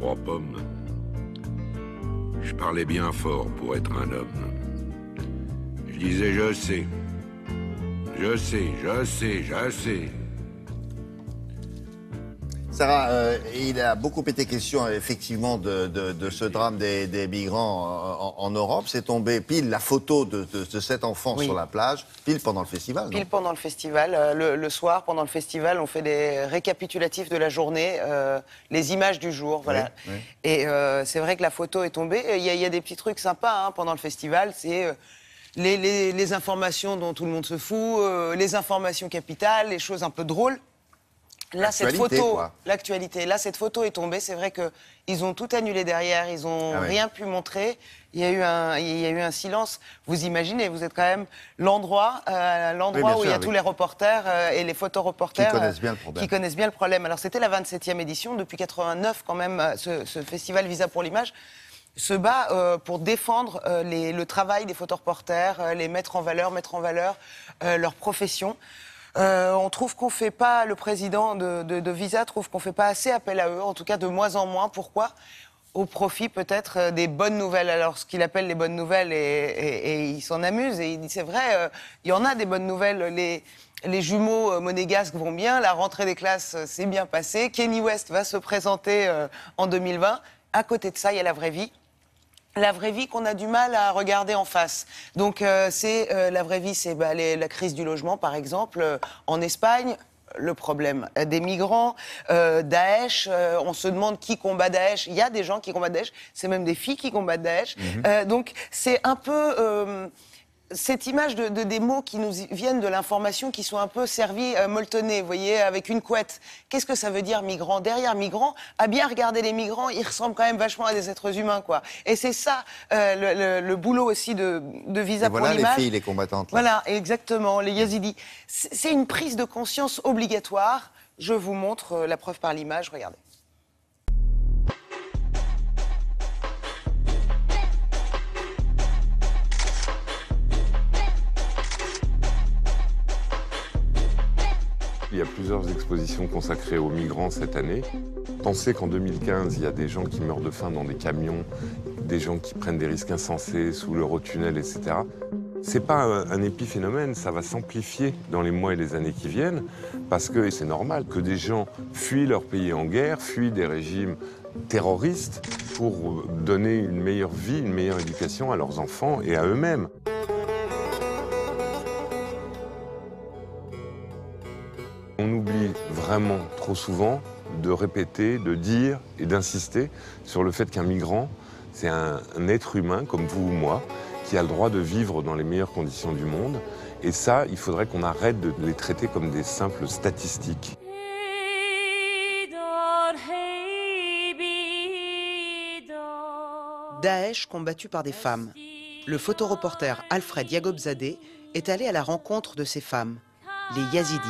3 pommes. Je parlais bien fort pour être un homme. Je disais je sais. Je sais, je sais, je sais. Sarah, il a beaucoup été question effectivement de ce drame des migrants en Europe. C'est tombé pile la photo de cet enfant sur la plage, pile pendant le festival. Pile pendant le festival. Le soir, pendant le festival, on fait des récapitulatifs de la journée, les images du jour. Voilà. Oui, oui. Et c'est vrai que la photo est tombée. Il y a des petits trucs sympas pendant le festival. C'est les informations dont tout le monde se fout, les informations capitales, les choses un peu drôles. Là, cette photo, l'actualité. Là, cette photo est tombée. C'est vrai qu'ils ont tout annulé derrière. Ils n'ont rien pu montrer. Il y a eu un silence. Vous imaginez, vous êtes quand même l'endroit où il y a tous les reporters et les photoreporters qui connaissent bien le problème. Alors, c'était la 27e édition. Depuis 89, quand même, ce festival Visa pour l'image se bat pour défendre le travail des photoreporters, les mettre en valeur leur profession. On trouve qu'on fait pas, le président de Visa trouve qu'on fait pas assez appel à eux, en tout cas de moins en moins. Pourquoi ? Au profit peut-être des bonnes nouvelles. Alors ce qu'il appelle les bonnes nouvelles, et il s'en amuse, et il dit c'est vrai, il y en a des bonnes nouvelles. Les jumeaux monégasques vont bien, la rentrée des classes s'est bien passée, Kanye West va se présenter en 2020. À côté de ça, il y a la vraie vie. La vraie vie qu'on a du mal à regarder en face. Donc la vraie vie, c'est la crise du logement, par exemple, en Espagne. Le problème des migrants, Daesh, on se demande qui combat Daesh. Il y a des gens qui combattent Daesh, c'est même des filles qui combattent Daesh. Donc c'est un peu cette image des mots qui nous viennent de l'information, qui sont un peu servis molletonnés, vous voyez, avec une couette. Qu'est-ce que ça veut dire migrant ? Derrière migrant, à bien regarder les migrants, ils ressemblent quand même vachement à des êtres humains, quoi. Et c'est ça le boulot aussi de Visa pour l'image. Voilà les filles, les combattantes. Là. Voilà, exactement, les Yazidis. C'est une prise de conscience obligatoire. Je vous montre la preuve par l'image, regardez. Il y a plusieurs expositions consacrées aux migrants cette année. Pensez qu'en 2015, il y a des gens qui meurent de faim dans des camions, des gens qui prennent des risques insensés sous l'Eurotunnel, etc. C'est pas un épiphénomène, ça va s'amplifier dans les mois et les années qui viennent, parce que c'est normal que des gens fuient leur pays en guerre, fuient des régimes terroristes pour donner une meilleure vie, une meilleure éducation à leurs enfants et à eux-mêmes. On oublie vraiment trop souvent de répéter, de dire et d'insister sur le fait qu'un migrant, c'est un être humain comme vous ou moi, qui a le droit de vivre dans les meilleures conditions du monde. Et ça, il faudrait qu'on arrête de les traiter comme des simples statistiques. Daesh combattu par des femmes. Le photoreporter Alfred Yagobzadeh est allé à la rencontre de ces femmes, les Yazidis.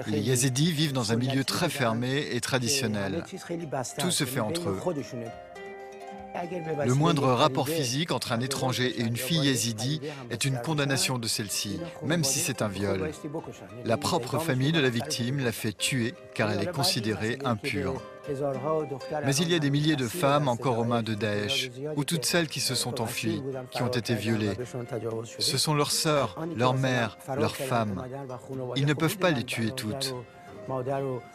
Les Yazidis vivent dans un milieu très fermé et traditionnel. Tout se fait entre eux. Le moindre rapport physique entre un étranger et une fille yazidi est une condamnation de celle-ci, même si c'est un viol. La propre famille de la victime l'a fait tuer car elle est considérée impure. Mais il y a des milliers de femmes encore aux mains de Daesh, ou toutes celles qui se sont enfuies, qui ont été violées. Ce sont leurs sœurs, leurs mères, leurs femmes. Ils ne peuvent pas les tuer toutes.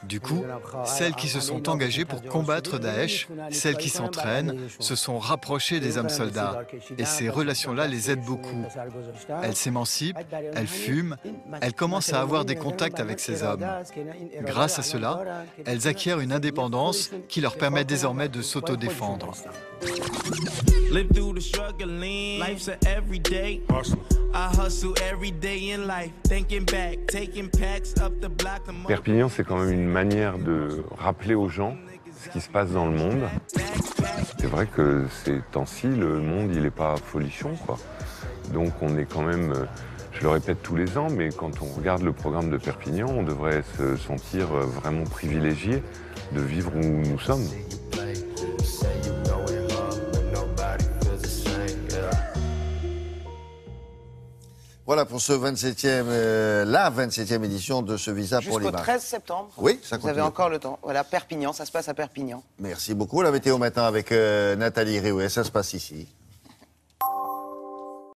Du coup, celles qui se sont engagées pour combattre Daesh, celles qui s'entraînent, se sont rapprochées des hommes soldats. Et ces relations-là les aident beaucoup. Elles s'émancipent, elles fument, elles commencent à avoir des contacts avec ces hommes. Grâce à cela, elles acquièrent une indépendance qui leur permet désormais de s'autodéfendre. Perpignan, c'est quand même une manière de rappeler aux gens ce qui se passe dans le monde. C'est vrai que ces temps-ci, le monde, il n'est pas folichon, quoi. Donc on est quand même, je le répète tous les ans, mais quand on regarde le programme de Perpignan, on devrait se sentir vraiment privilégié de vivre où nous sommes. Voilà pour ce 27e, la 27e édition de ce visa pour l'image. Jusqu'au 13 septembre. Oui, ça continue. Vous avez encore le temps. Voilà, Perpignan, ça se passe à Perpignan. Merci beaucoup. La météo matin avec Nathalie Réouet, ça se passe ici.